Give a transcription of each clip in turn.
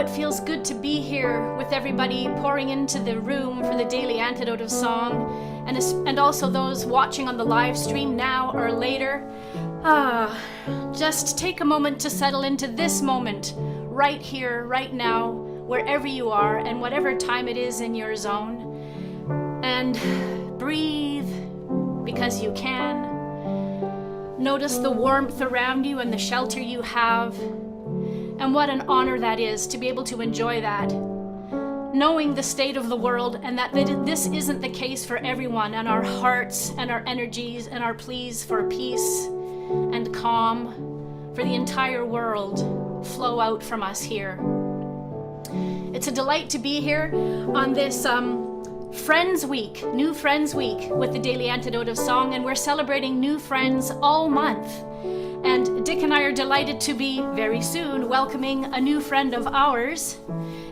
it feels good to be here with everybody pouring into the room for the daily Antidote of Song, and also those watching on the live stream now or later. Just take a moment to settle into this moment, right here, right now, wherever you are and whatever time it is in your zone. And breathe because you can. Notice the warmth around you and the shelter you have. And what an honor that is to be able to enjoy that. Knowing the state of the world and that this isn't the case for everyone, and our hearts and our energies and our pleas for peace and calm for the entire world flow out from us here. It's a delight to be here on this Friends Week, New Friends Week with the Daily Antidote of Song, and we're celebrating new friends all month. And Dick and I are delighted to be, very soon, welcoming a new friend of ours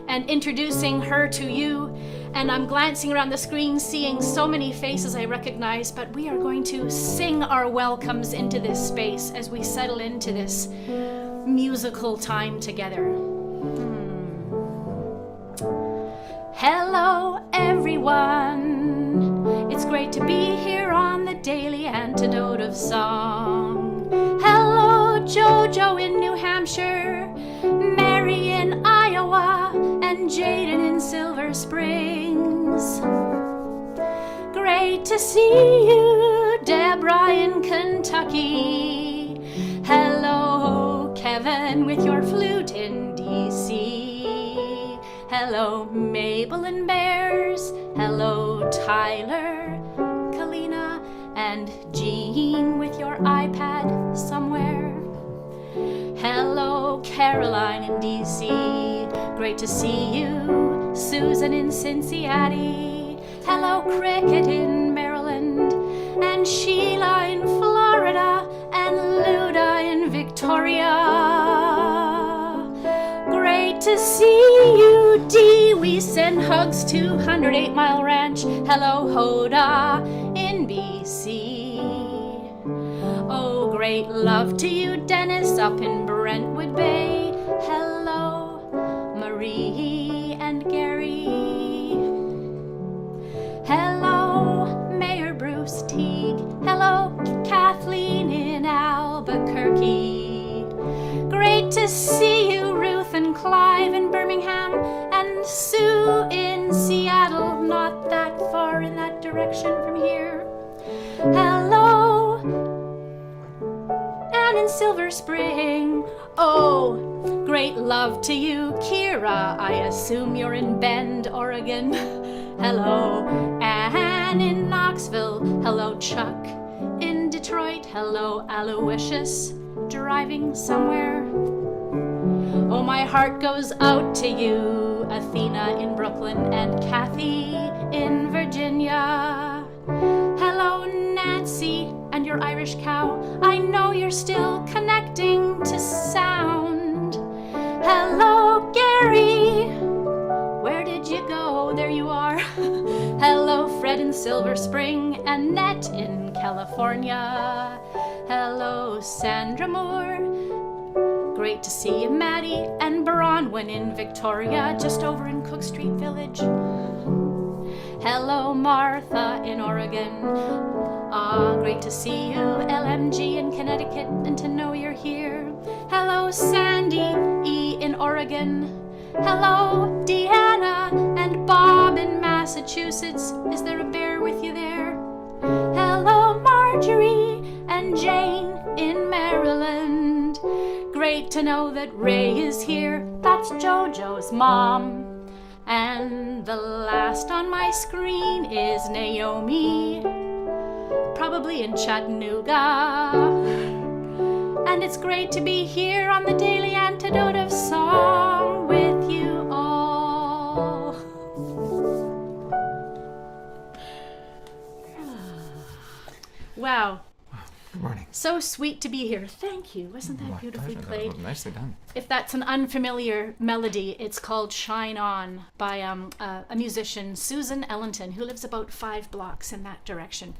and introducing her to you. And I'm glancing around the screen, seeing so many faces I recognize, but we are going to sing our welcomes into this space as we settle into this musical time together. Hello, everyone. It's great to be here on the Daily Antidote of Song. Hello, Jojo in New Hampshire, Mary in Iowa, and Jaden in Silver Springs. Great to see you, Deborah in Kentucky. Hello, Kevin with your flute in DC. Hello, Mabel in Bears. Hello, Tyler, Kalina, and Jean with your iPad somewhere. Hello, Caroline in DC. Great to see you. Susan in Cincinnati. Hello, Cricket in Maryland. And Sheila in Florida. And Luda in Victoria. Great to see you, Dee. We send hugs to 108 Mile Ranch. Hello, Hoda in BC. Oh, great love to you, Dennis, up in Brentwood Bay. Hello, Marie and Gary. Hello, Mayor Bruce Teague. Hello, Kathleen in Albuquerque. Great to see you, Ruth and Clive in Birmingham, and Sue in Seattle, not that far in that direction from here. Hello, Anne in Silver Spring. Oh, great love to you, Kira. I assume you're in Bend, Oregon. Hello, Anne in Knoxville. Hello, Chuck in Detroit. Hello, Aloysius, driving somewhere. Oh, my heart goes out to you, Athena in Brooklyn and Kathy in Virginia. Hello, Nancy and your Irish cow. I know you're still connecting to sound. Hello, Gary. Where did you go? There you are. Hello, Fred in Silver Spring, Annette in California. Hello, Sandra Moore. Great to see you, Maddie and Bronwyn in Victoria, just over in Cook Street Village. Hello, Martha in Oregon. Great to see you, LMG in Connecticut, and to know you're here. Hello, Sandy E in Oregon. Hello, Deanna and Bob in Massachusetts. Is there a bear with you there? Hello, Marjorie and Jane in Maryland. Great to know that Ray is here. That's Jojo's mom. And the last on my screen is Naomi, probably in Chattanooga. And it's great to be here on the Daily Antidote of Song with you all. Wow. Good morning. So sweet to be here. Thank you. Wasn't that beautifully played? That was nicely done. If that's an unfamiliar melody, it's called Shine On by a musician, Susan Ellington, who lives about 5 blocks in that direction.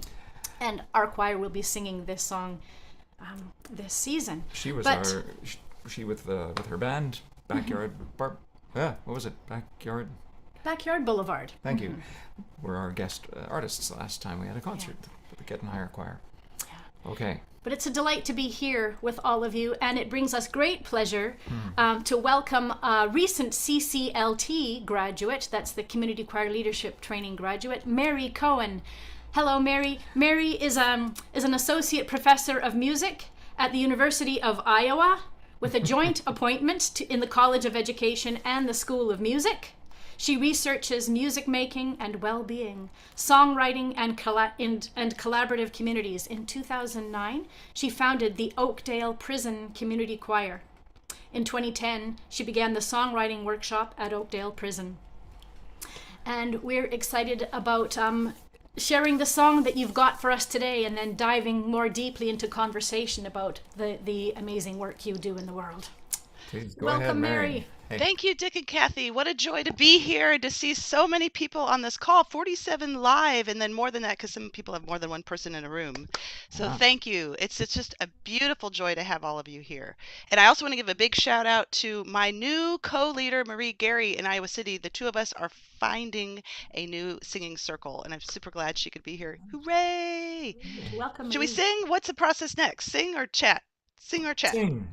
And our choir will be singing this song this season. She was But- she with her band, Backyard What was it? Backyard Boulevard. Thank you. Were our guest artists last time we had a concert with the Get and Higher Choir. Okay. But it's a delight to be here with all of you, and it brings us great pleasure to welcome a recent CCLT graduate, that's the Community Choir Leadership Training graduate, Mary Cohen. Hello, Mary. Mary is an associate professor of music at the University of Iowa with a joint appointment in the College of Education and the School of Music. She researches music making and well-being, songwriting, and collaborative communities. In 2009, she founded the Oakdale Prison Community Choir. In 2010, she began the songwriting workshop at Oakdale Prison. And we're excited about sharing the song that you've got for us today, and then diving more deeply into conversation about the amazing work you do in the world. Please go Welcome, ahead, Mary. Hey. Thank you, Dick and Kathy. What a joy to be here and to see so many people on this call, 47 live, and then more than that because some people have more than one person in a room. So thank you. It's just a beautiful joy to have all of you here. And I also want to give a big shout out to my new co-leader, Marie Gary, in Iowa City. The two of us are finding a new singing circle, and I'm super glad she could be here. Hooray! Welcome, Should we Marie. sing? What's the process next? Sing or chat? Sing or chat? Sing.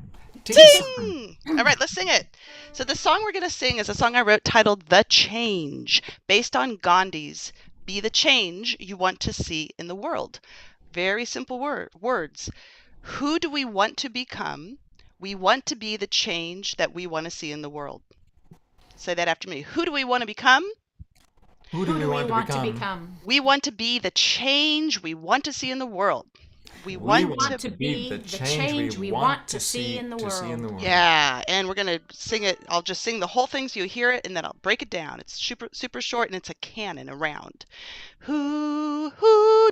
Sing! All right, let's sing it. So the song we're going to sing is a song I wrote titled The Change, based on Gandhi's Be the Change You Want to See in the World. Very simple words. Who do we want to become? We want to be the change that we want to see in the world. Say that after me. Who do we want to become? Who do we want to become? We want to be the change we want to see in the world. We want to be the change we want to see in the world. Yeah, and we're going to sing it. I'll just sing the whole thing so you hear it, and then I'll break it down. It's super short, and it's a canon around. Who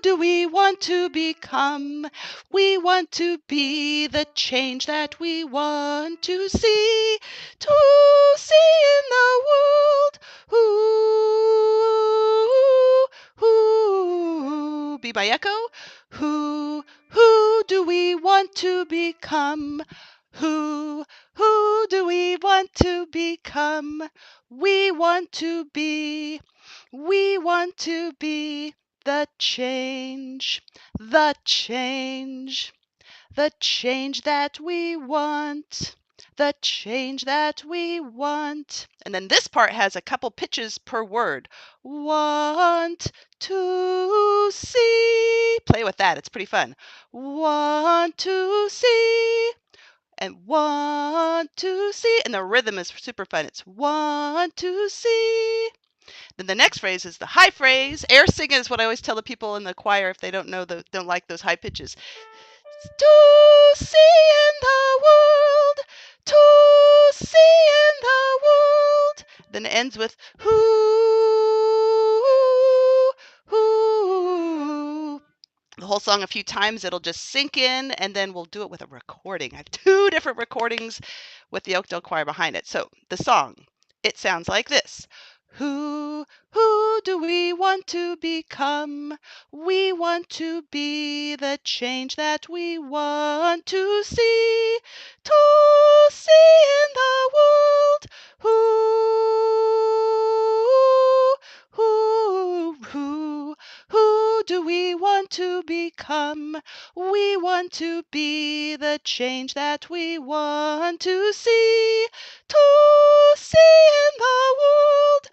do we want to become? We want to be the change that we want to see in the world. Who, be my echo. Who do we want to become? Who do we want to become? We want to be the change that we want. The change that we want. And then this part has a couple pitches per word. Want to see. Play with that. It's pretty fun. Want to see. And want to see. And the rhythm is super fun. It's want to see. Then the next phrase is the high phrase. Air singing is what I always tell the people in the choir if they don't like those high pitches. To see in the world, to see in the world. Then it ends with who. The whole song a few times, it'll just sink in, and then we'll do it with a recording. I have 2 different recordings with the Oakdale Choir behind it. So the song, it sounds like this. Who do we want to become? We want to be the change that we want to see in the world. Who do we want to become? We want to be the change that we want to see in the world.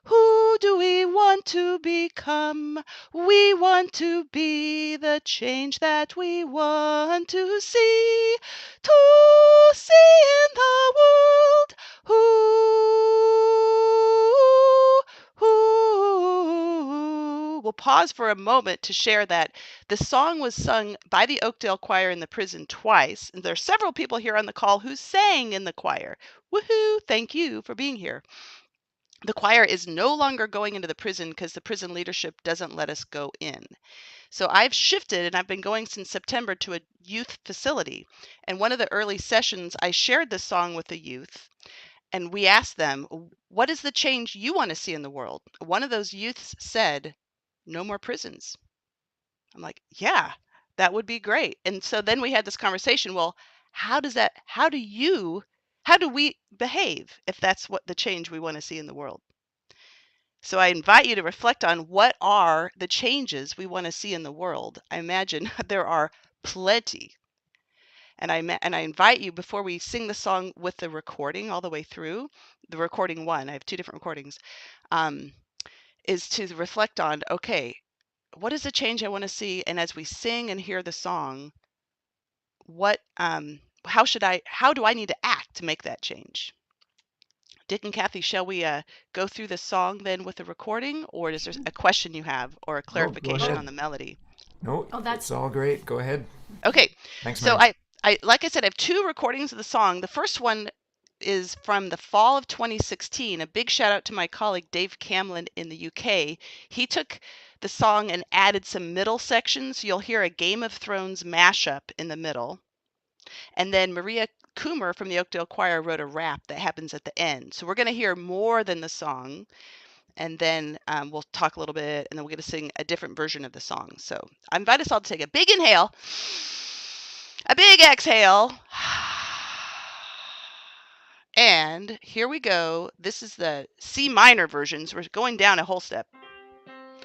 Who do we want to become? We want to be the change that we want to see in the world. We'll pause for a moment to share that the song was sung by the Oakdale Choir in the prison twice, and there are several people here on the call who sang in the choir. Woohoo! Thank you for being here. The choir is no longer going into the prison because the prison leadership doesn't let us go in. So I've shifted, and I've been going since September to a youth facility. And one of the early sessions, I shared this song with the youth, and we asked them, what is the change you want to see in the world? One of those youths said, no more prisons. I'm like, yeah, That would be great. And so then we had this conversation, well, how do we behave if that's what the change we want to see in the world? So I invite you to reflect on what are the changes we want to see in the world. I imagine there are plenty. And I invite you, before we sing the song with the recording all the way through, the recording one, I have 2 different recordings, is to reflect on, okay, what is the change I want to see? And as we sing and hear the song, how do I need to act to make that change? Dick and Kathy, shall we go through the song then with the recording, or is there a question you have or a Go clarification ahead. on the melody? No, Oh, that's it's all great. Go ahead. Okay, Thanks, so Mary. I like I said, I have 2 recordings of the song. The first one is from the fall of 2016. A big shout out to my colleague Dave Camlin in the UK. He took the song and added some middle sections. You'll hear a Game of Thrones mashup in the middle. And then Maria Coomer from the Oakdale Choir wrote a rap that happens at the end. So we're going to hear more than the song. And then we'll talk a little bit, and then we're going to sing a different version of the song. So I invite us all to take a big inhale, a big exhale. And here we go. This is the C minor version. So we're going down a whole step.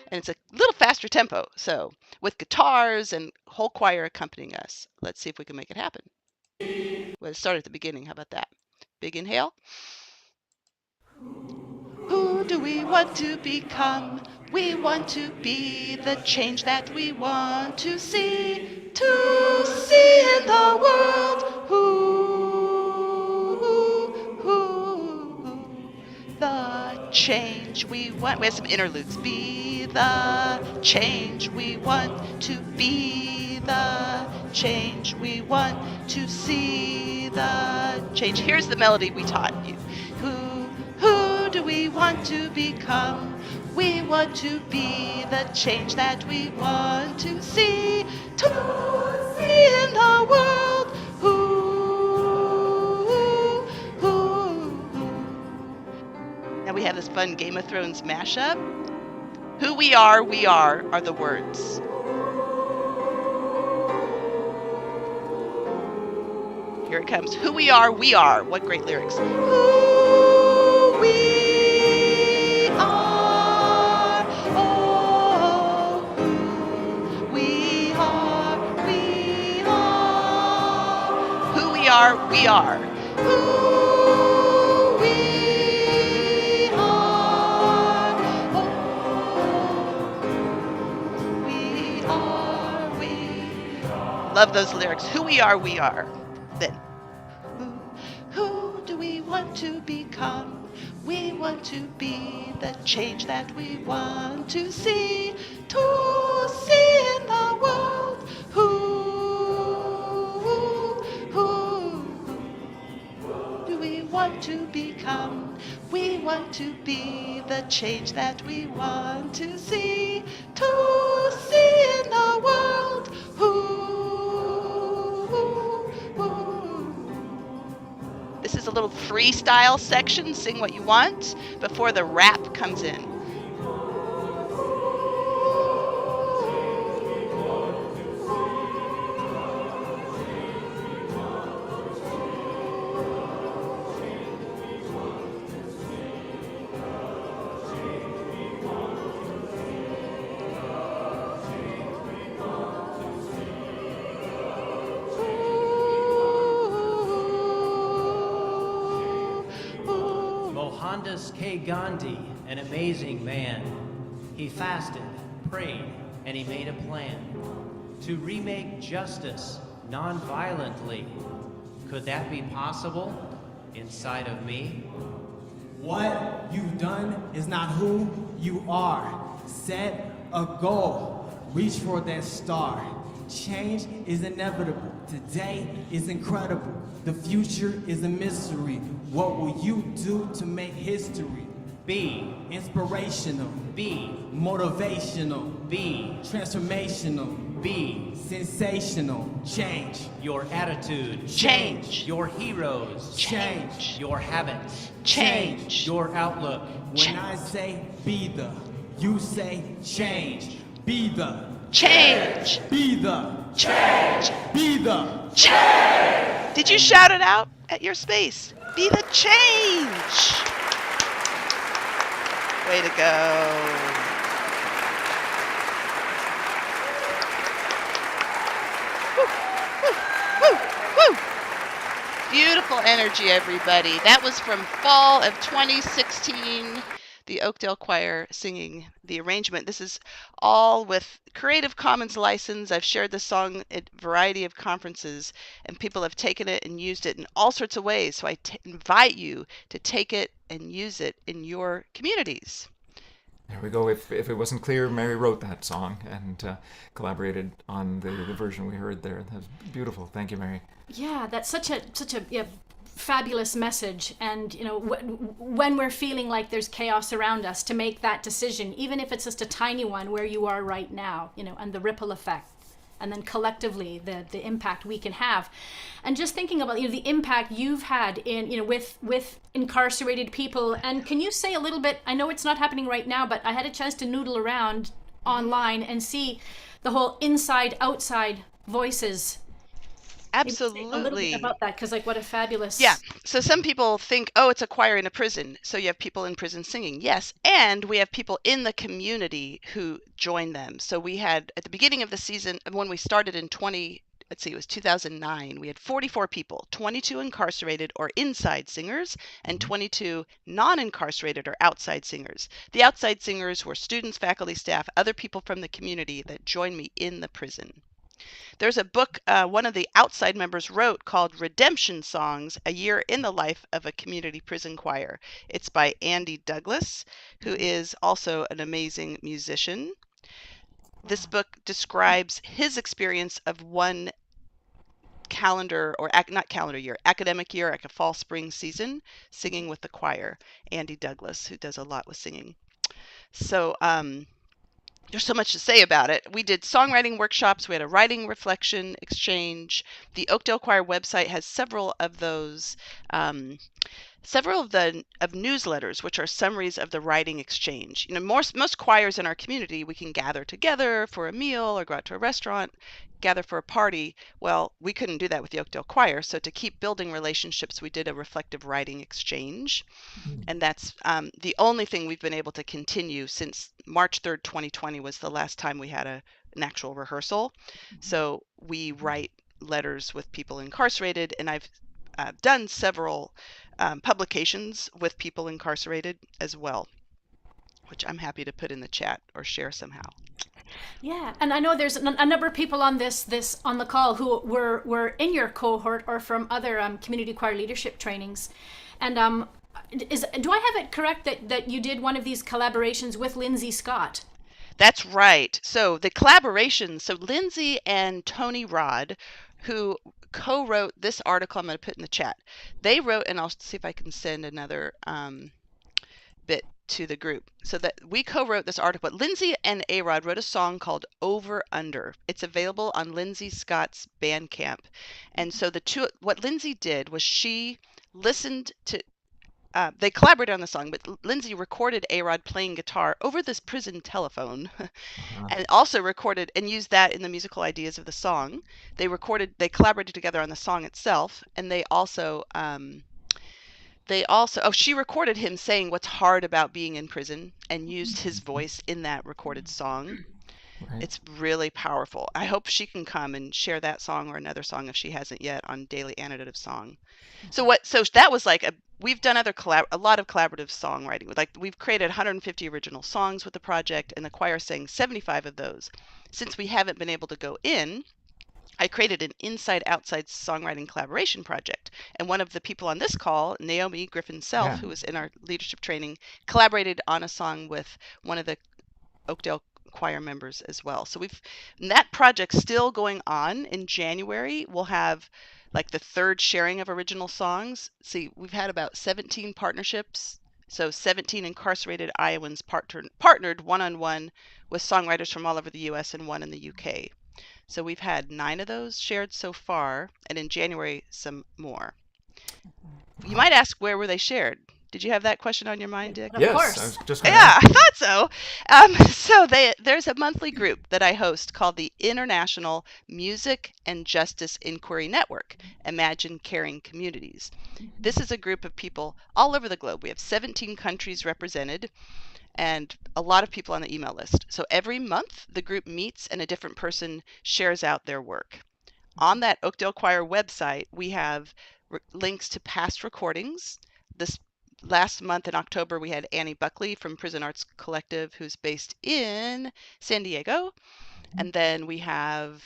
And it's a little faster tempo. So with guitars and whole choir accompanying us. Let's see if we can make it happen. We'll start at the beginning. How about that? Big inhale. Who do we want to become? We want to be the change that we want to see in the world. The change we want. We have some interludes. Be the change we want to be, the change we want to see, the change. Here's the melody we taught you. Who do we want to become? We want to be the change that we want to see in the world. Now we have this fun Game of Thrones mashup. Who we are the words. Here it comes. Who we are. What great lyrics. Who we are. Oh, who we are. Who we are. Who we are. Love those lyrics. Who we are. Then, who do we want to become? We want to be the change that we want to see in the world. Who do we want to become? We want to be the change that we want to see in the world. This is a little freestyle section, sing what you want, before the rap comes in. Mohandas K. Gandhi, an amazing man. He fasted, prayed, and he made a plan to remake justice non-violently. Could that be possible inside of me? What you've done is not who you are. Set a goal. Reach for that star. Change is inevitable. Today is incredible. The future is a mystery. What will you do to make history? Be Inspirational. Be Motivational. Be Transformational. Be Sensational. Change. your attitude. Change. Your heroes. Change. Your habits. Change. Your outlook. When I say be the, you say change. Be the Change. Be the Change. Be the Change. Did you shout it out at your space? Be the change. Way to go. Woo, woo, woo. Beautiful energy, everybody. That was from fall of 2016, the Oakdale Choir singing the arrangement. This is all with Creative Commons license. I've shared this song at a variety of conferences, and people have taken it and used it in all sorts of ways. So I invite you to take it and use it in your communities. There we go. If it wasn't clear, Mary wrote that song and collaborated on the version we heard there. That's beautiful. Thank you, Mary. Yeah, that's such a fabulous message. And when we're feeling like there's chaos around us, to make that decision, even if it's just a tiny one, where you are right now, and the ripple effect, and then collectively the impact we can have. And just thinking about the impact you've had in with incarcerated people. And can you say a little bit, I know it's not happening right now, but I had a chance to noodle around online and see the whole inside outside voices. Absolutely. A little bit about that, because what a fabulous. Yeah. So some people think, oh, it's a choir in a prison. So you have people in prison singing. Yes. And we have people in the community who join them. So we had at the beginning of the season, when we started in it was 2009, we had 44 people, 22 incarcerated or inside singers, and 22 non-incarcerated or outside singers. The outside singers were students, faculty, staff, other people from the community that joined me in the prison. There's a book one of the outside members wrote called Redemption Songs, A Year in the Life of a Community Prison Choir. It's by Andy Douglas, who is also an amazing musician. This book describes his experience of one calendar, or not calendar year, academic year, like a fall spring season, singing with the choir. Andy Douglas, who does a lot with singing. So there's so much to say about it. We did songwriting workshops. We had a writing reflection exchange. The Oakdale Choir website has several of those, several of newsletters, which are summaries of the writing exchange. Most choirs in our community, we can gather together for a meal or go out to a restaurant, gather for a party. Well, we couldn't do that with the Oakdale Choir. So to keep building relationships, we did a reflective writing exchange. And that's the only thing we've been able to continue since March 3rd, 2020 was the last time we had an actual rehearsal. So we write letters with people incarcerated, and I've done several publications with people incarcerated as well, which I'm happy to put in the chat or share somehow. Yeah, and I know there's a number of people on this on the call who were in your cohort or from other community choir leadership trainings, and do I have it correct that you did one of these collaborations with Lindsay Scott? That's right. So the collaboration, so Lindsay and Tony Rod, who co-wrote this article, I'm going to put in the chat. They wrote, and I'll see if I can send another bit to the group. So that we co-wrote this article. But Lindsay and A-Rod wrote a song called Over Under. It's available on Lindsay Scott's Bandcamp. And so what Lindsay did was she listened to they collaborated on the song, but Lindsay recorded A-Rod playing guitar over this prison telephone, and also recorded and used that in the musical ideas of the song. They collaborated together on the song itself, and she recorded him saying what's hard about being in prison and used his voice in that recorded song. Right. It's really powerful. I hope she can come and share that song or another song if she hasn't yet on Daily Antidote Song. So that was we've done a lot of collaborative songwriting. We've created 150 original songs with the project, and the choir sang 75 of those. Since we haven't been able to go in, I created an inside-outside songwriting collaboration project. And one of the people on this call, Naomi Griffin-Self, who was in our leadership training, collaborated on a song with one of the Oakdale choir members as well. So that project's still going on. In January, we'll have the third sharing of original songs. See, we've had about 17 partnerships. So 17 incarcerated Iowans partnered one-on-one with songwriters from all over the U.S. and one in the U.K. So we've had 9 of those shared so far, and in January, some more. You might ask, where were they shared? Did you have that question on your mind, Dick? Of Yes, course. I was just going Yeah, I thought so. There's a monthly group that I host called the International Music and Justice Inquiry Network, Imagine Caring Communities. This is a group of people all over the globe. We have 17 countries represented and a lot of people on the email list. So every month, the group meets and a different person shares out their work. On that Oakdale Choir website, we have links to past recordings. This last month in October, we had Annie Buckley from Prison Arts Collective, who's based in San Diego. And then we have,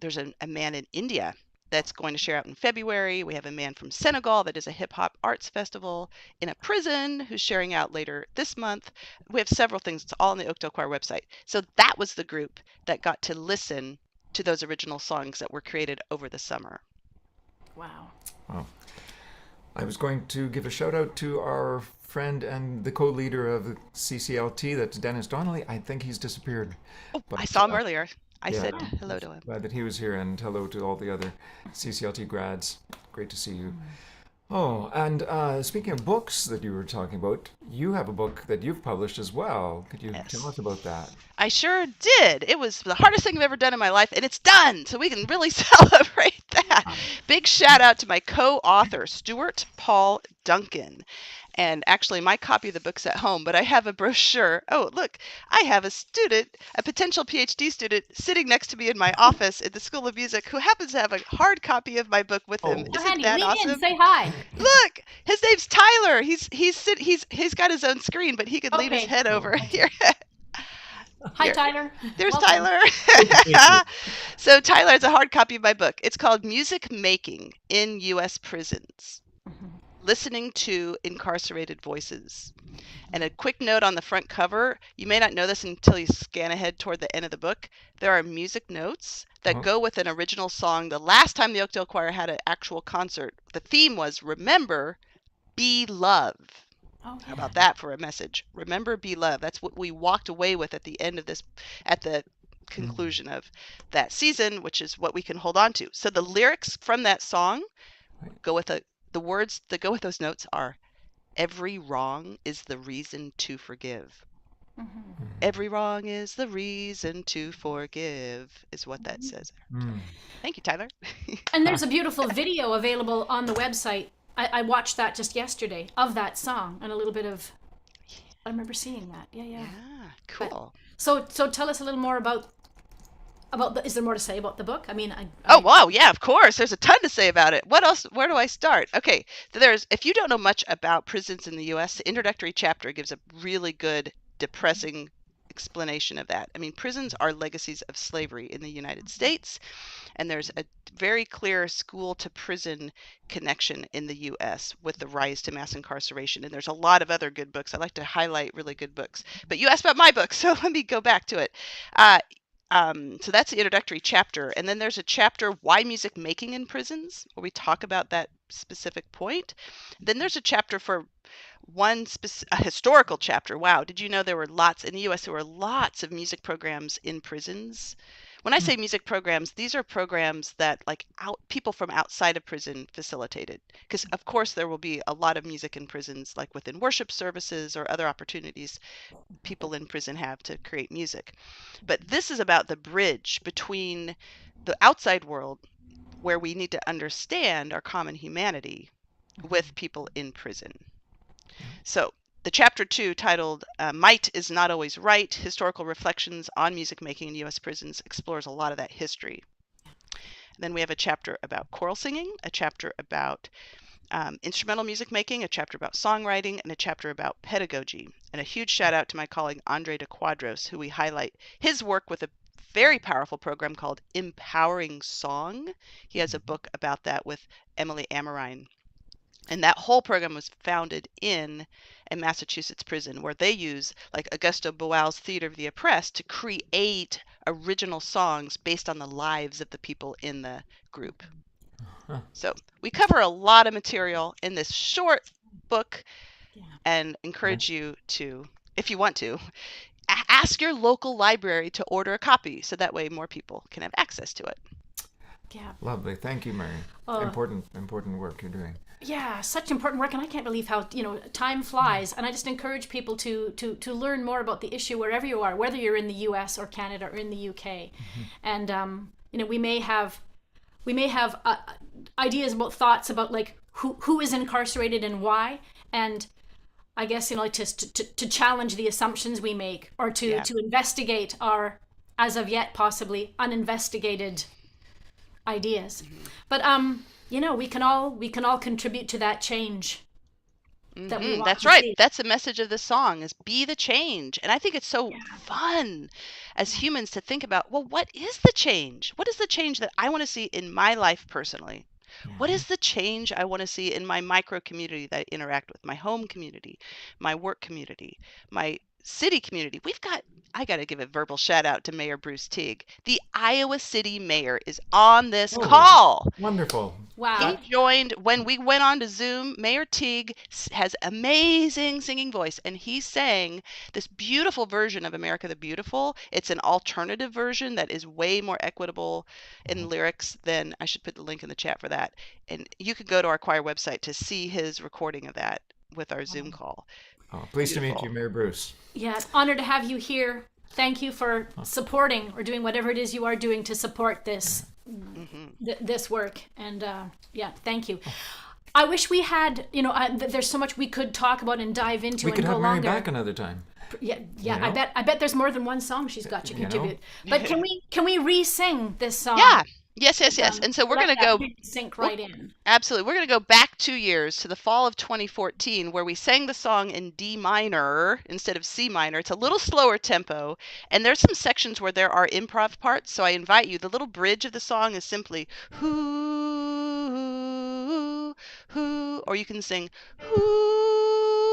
there's a man in India that's going to share out in February. We have a man from Senegal that is a hip hop arts festival in a prison who's sharing out later this month. We have several things. It's all on the Oakdale Choir website. So that was the group that got to listen to those original songs that were created over the summer. Wow. Wow. I was going to give a shout out to our friend and the co-leader of the CCLT, that's Dennis Donnelly. I think he's disappeared. Oh, But, I saw him earlier. I yeah. said hello to him. Glad that he was here, and hello to all the other CCLT grads. Great to see you. Oh, and speaking of books that you were talking about, you have a book that you've published as well. Could you Yes. tell us about that? I sure did. It was the hardest thing I've ever done in my life, and it's done. So we can really celebrate that. Big shout out to my co-author, Stuart Paul Duncan. And actually, my copy of the book's at home, but I have a brochure. Oh, look, I have a student, a potential PhD student, sitting next to me in my office at the School of Music who happens to have a hard copy of my book with him. Oh. Go Isn't Handy, that lean awesome? in, say hi. Look, his name's Tyler. He's got his own screen, but he could lean his Okay. head over here. Hi, Here. Tyler. There's Welcome. Tyler. So Tyler has a hard copy of my book. It's called Music Making in U.S. Prisons. Listening to Incarcerated Voices. And a quick note on the front cover, you may not know this until you scan ahead toward the end of the book. There are music notes that go with an original song. The last time the Oakdale Choir had an actual concert, the theme was Remember, Be Love. Oh, How about that for a message? Remember, be love. That's what we walked away with at the end of this, at the conclusion of that season, which is what we can hold on to. So the lyrics from that song go with the words that go with those notes are, every wrong is the reason to forgive. Every wrong is the reason to forgive, is what that says. Thank you, Tyler. And there's a beautiful video available on the website. I watched that just yesterday of that song and a little bit of. I remember seeing that. Yeah. Yeah, cool. So tell us a little more about the. Is there more to say about the book? I mean, Oh, wow. Yeah, of course. There's a ton to say about it. What else? Where do I start? Okay. So if you don't know much about prisons in the U.S., the introductory chapter gives a really good, depressing explanation of that. I mean, prisons are legacies of slavery in the United States, and there's a very clear school to prison connection in the U.S. with the rise to mass incarceration. And there's a lot of other good books. I like to highlight really good books. But you asked about my book, so let me go back to it. So that's the introductory chapter. And then there's a chapter, Why Music Making in Prisons, where we talk about that specific point. Then there's a chapter for a historical chapter. Wow, did you know there were lots in the U.S. There were lots of music programs in prisons? When I say music programs, these are programs that people from outside of prison facilitated. Because of course there will be a lot of music in prisons, like within worship services or other opportunities people in prison have to create music. But this is about the bridge between the outside world, where we need to understand our common humanity, with people in prison. So the chapter 2, titled Might is Not Always Right, Historical Reflections on Music Making in U.S. Prisons, explores a lot of that history. Then we have a chapter about choral singing, a chapter about instrumental music making, a chapter about songwriting, and a chapter about pedagogy. And a huge shout out to my colleague Andre de Quadros, who we highlight his work with a very powerful program called Empowering Song. He has a book about that with Emily Amarine. And that whole program was founded in a Massachusetts prison, where they use Augusto Boal's Theater of the Oppressed to create original songs based on the lives of the people in the group. So we cover a lot of material in this short book, and encourage you to, if you want to, ask your local library to order a copy, so that way more people can have access to it. Yeah. Lovely. Thank you, Mary. Important work you're doing. Yeah, such important work, and I can't believe how time flies. And I just encourage people to learn more about the issue wherever you are, whether you're in the U.S. or Canada or in the U.K. And we may have ideas about thoughts about like who is incarcerated and why, and I guess to challenge the assumptions we make, or to investigate our as of yet possibly uninvestigated ideas. But we can all contribute to that change that we want That's to right. see. That's the message of this song, is be the change. And I think it's so fun as humans to think about, well, what is the change? What is the change that I want to see in my life personally? What is the change I want to see in my micro community that I interact with, my home community, my work community, my city community? I got to give a verbal shout out to Mayor Bruce Teague. The Iowa City mayor is on this call. Wonderful. Wow. He joined when we went on to Zoom. Mayor Teague has amazing singing voice, and he sang this beautiful version of America the Beautiful. It's an alternative version that is way more equitable in lyrics than, I should put the link in the chat for that. And you could go to our choir website to see his recording of that with our Zoom call. Oh, pleased to meet you, Mayor Bruce. Yeah, it's an honor to have you here. Thank you for supporting or doing whatever it is you are doing to support this this work. And thank you. I wish we had, there's so much we could talk about and dive into We and could go have Mary longer. back another time. Yeah, know? I bet there's more than one song she's got to contribute. But can we re-sing this song? Yeah. Yes. And so we're going to go sync right in. Absolutely. We're going to go back 2 years to the fall of 2014, where we sang the song in D minor instead of C minor. It's a little slower tempo, and there's some sections where there are improv parts. So I invite you. The little bridge of the song is simply who, or you can sing who.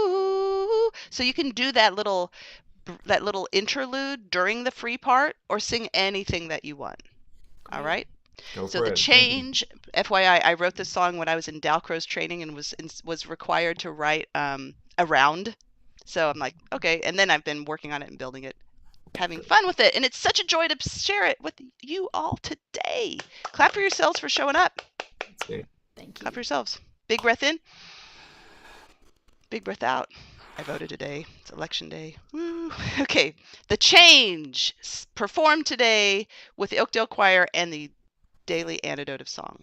So you can do that little interlude during the free part, or sing anything that you want. All right. Go So for the it. change, FYI, I wrote this song when I was in Dalcroze training and was required to write around. So I'm like, okay. And then I've been working on it and building it, having fun with it. And it's such a joy to share it with you all today. Clap for yourselves for showing up. That's great. Thank you. Clap for yourselves. Big breath in. Big breath out. I voted today. It's election day. Woo. Okay. The Change, performed today with the Oakdale Choir and the Daily Antidote of Song.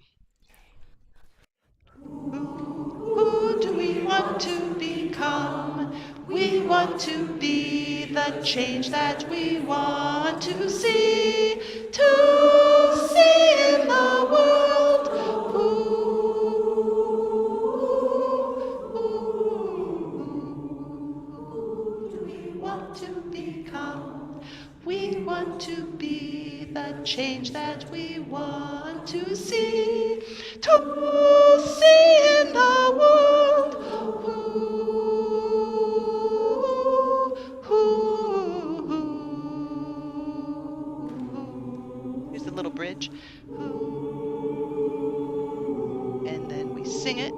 Who do we want to become? We want to be the change that we want to see in the world. Who do we want to become? We want to be the change that we want to see in the world. Here's the little bridge. And then we sing it.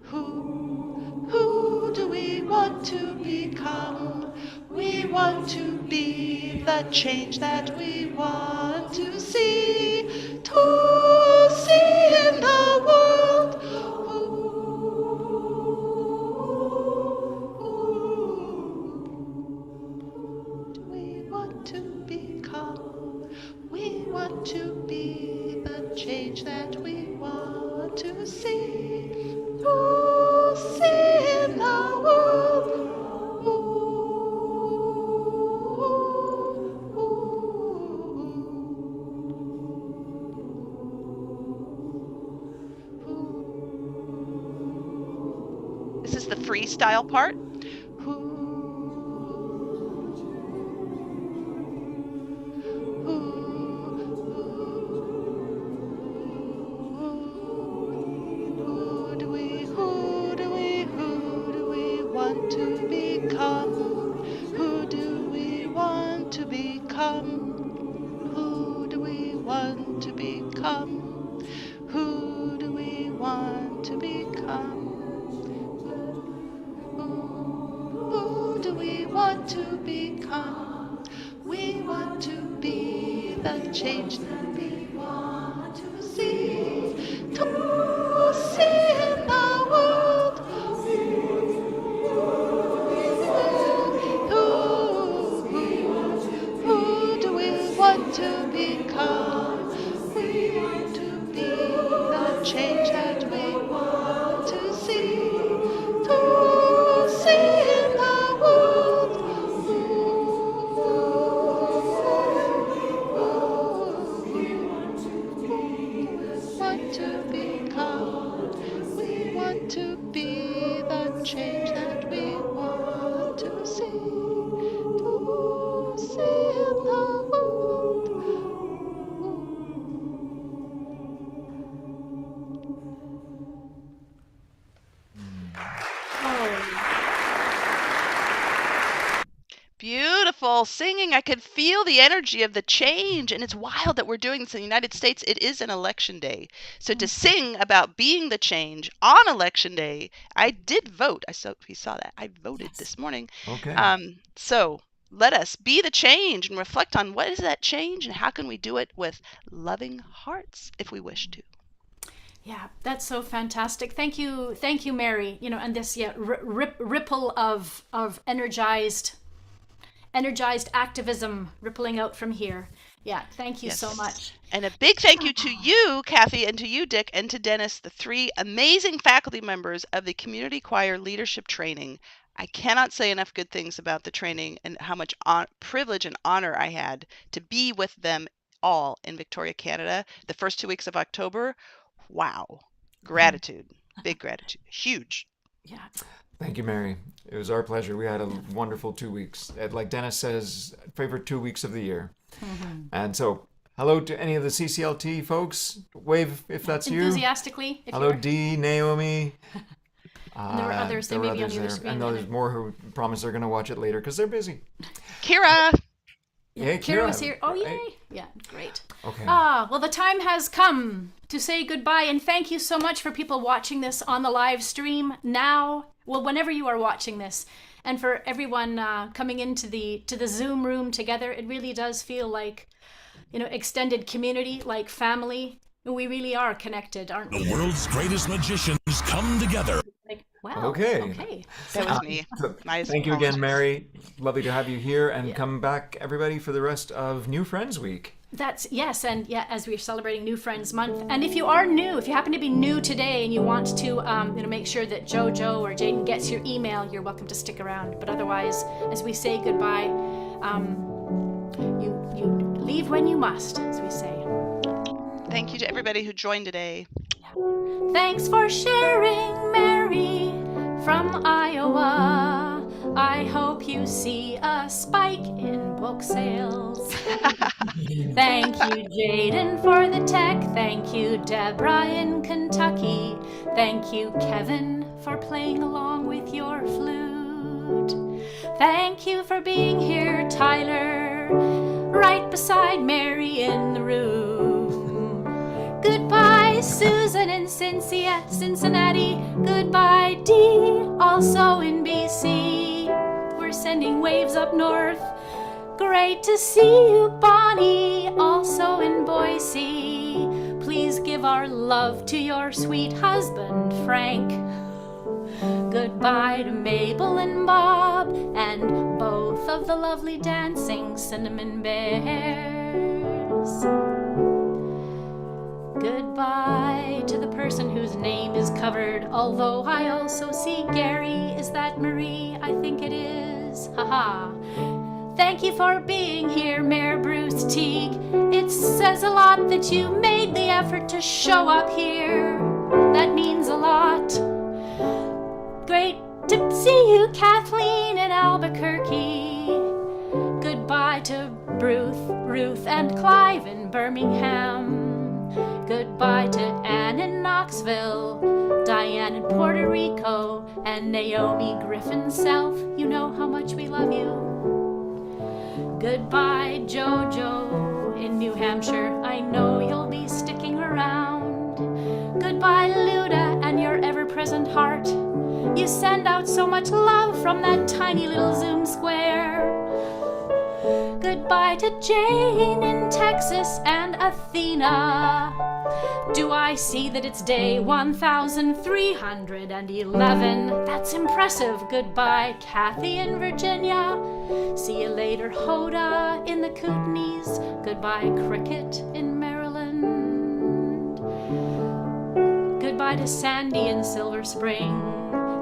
Who do we want to become? We want to be the change that we want to see in the world. Who do we want to become? We want to be the change that we want to see in the world. This is the freestyle part. Who do we want to become? Who do we want to become? Who do we want to become? Who do we want to become? Who do we want to become? We want to be the change that we want to see to be the change that we want to see in the world. Beautiful singing. I could feel the energy of the change, and it's wild that we're doing this in the United States. It is an election day. So to sing about being the change on election day, I did vote. We saw that. I voted this morning. Okay. So let us be the change and reflect on what is that change and how can we do it with loving hearts if we wish to. Yeah, that's so fantastic. Thank you, Mary. And this ripple of energized activism rippling out from here. Yeah, thank you so much. And a big thank you to you, Kathy, and to you, Dick, and to Dennis, the 3 amazing faculty members of the Community Choir Leadership Training. I cannot say enough good things about the training and how much privilege and honor I had to be with them all in Victoria, Canada, the first 2 weeks of October. Wow. Gratitude. Big gratitude. Huge. Yeah. Thank you, Mary. It was our pleasure. We had a wonderful 2 weeks. Like Dennis says, favorite 2 weeks of the year. Mm-hmm. And so, hello to any of the CCLT folks. Wave if that's you. Enthusiastically. Hello, Dee, Naomi. And there were others. They may be on the other screen. And there's more who promise they're going to watch it later because they're busy. Kira. Yeah, Kira was here. Oh, yay. Yeah, great. Okay. Well, the time has come to say goodbye, and thank you so much for people watching this on the live stream now. Well, whenever you are watching this, and for everyone coming into the Zoom room together, it really does feel like, extended community, like family. We really are connected, aren't we? The world's greatest magicians come together. Wow. Okay. That was me. Nice. Thank you again, Mary. Lovely to have you here, and come back, everybody, for the rest of New Friends Week. Yes, and as we're celebrating New Friends Month, and if you are new, if you happen to be new today and you want to, make sure that JoJo or Jaden gets your email, you're welcome to stick around. But otherwise, as we say goodbye, you leave when you must, as we say. Thank you to everybody who joined today. Thanks for sharing, Mary from Iowa. I hope you see a spike in book sales. Thank you, Jaden, for the tech. Thank you, Deborah in Kentucky. Thank you, Kevin, for playing along with your flute. Thank you for being here, Tyler, right beside Mary in the room. Goodbye, Susan in Cincinnati. Goodbye, Dee, also in BC. We're sending waves up north. Great to see you, Bonnie, also in Boise. Please give our love to your sweet husband, Frank. Goodbye to Mabel and Bob, and both of the lovely dancing cinnamon bears. Goodbye to the person whose name is covered, although I also see Gary. Is that Marie? I think it is. Haha. Thank you for being here, Mayor Bruce Teague. It says a lot that you made the effort to show up here. That means a lot. Great to see you, Kathleen in Albuquerque. Goodbye to Ruth and Clive in Birmingham. Goodbye to Anne in Knoxville, Diane in Puerto Rico, and Naomi Griffin Self. You know how much we love you. Goodbye, Jojo in New Hampshire. I know you'll be sticking around. Goodbye, Luda, and your ever-present heart. You send out so much love from that tiny little Zoom square. Goodbye to Jane in Texas and Athena. Do I see that it's day 1311? That's impressive. Goodbye, Kathy in Virginia. See you later, Hoda in the Kootenays. Goodbye, Cricket in Maryland. Goodbye to Sandy in Silver Spring.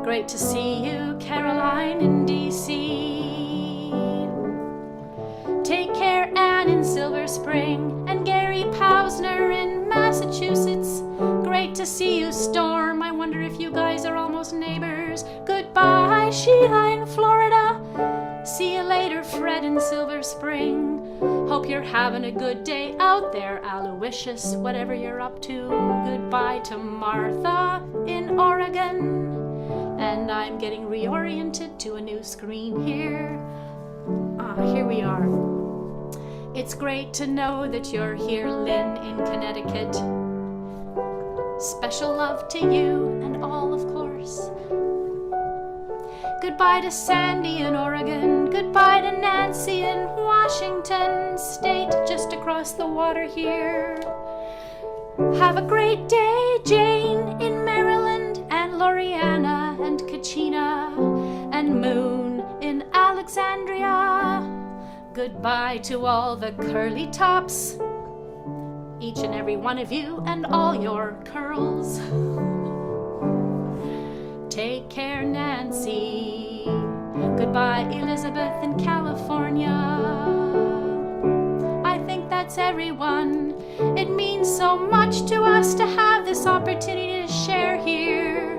Great to see you, Caroline in DC. Take care, Anne in Silver Spring, and Gary Pausner in Massachusetts. Great to see you, Storm. I wonder wonder if you guys are almost neighbors. Goodbye, Sheila in Florida. See you later, Fred in Silver Spring. Hope you're having a good day out there, Aloysius, whatever you're up to. Goodbye to Martha in Oregon. And I'm getting reoriented to a new screen here. Here we are. It's great to know that you're here, Lynn in Connecticut. Special love to you and all, of course. Goodbye to Sandy in Oregon. Goodbye to Nancy in Washington State, just across the water here. Have a great day, Jane in Maryland, and Loriana and Kachina and Moon in Alexandria. Goodbye to all the curly tops, each and every one of you and all your curls. Take care, Nancy. Goodbye, Elizabeth in California. I think that's everyone. It means so much to us to have this opportunity to share here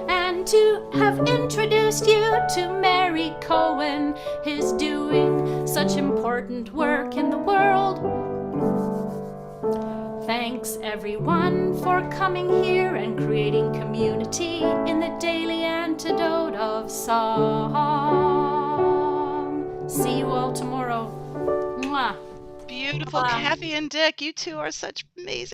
and to have introduced you to Mary Cohen, who's doing such important work in the world. Thanks everyone for coming here and creating community in the daily antidote of song. See you all tomorrow. Mwah. Beautiful, Bye. Kathy and Dick. You two are such amazing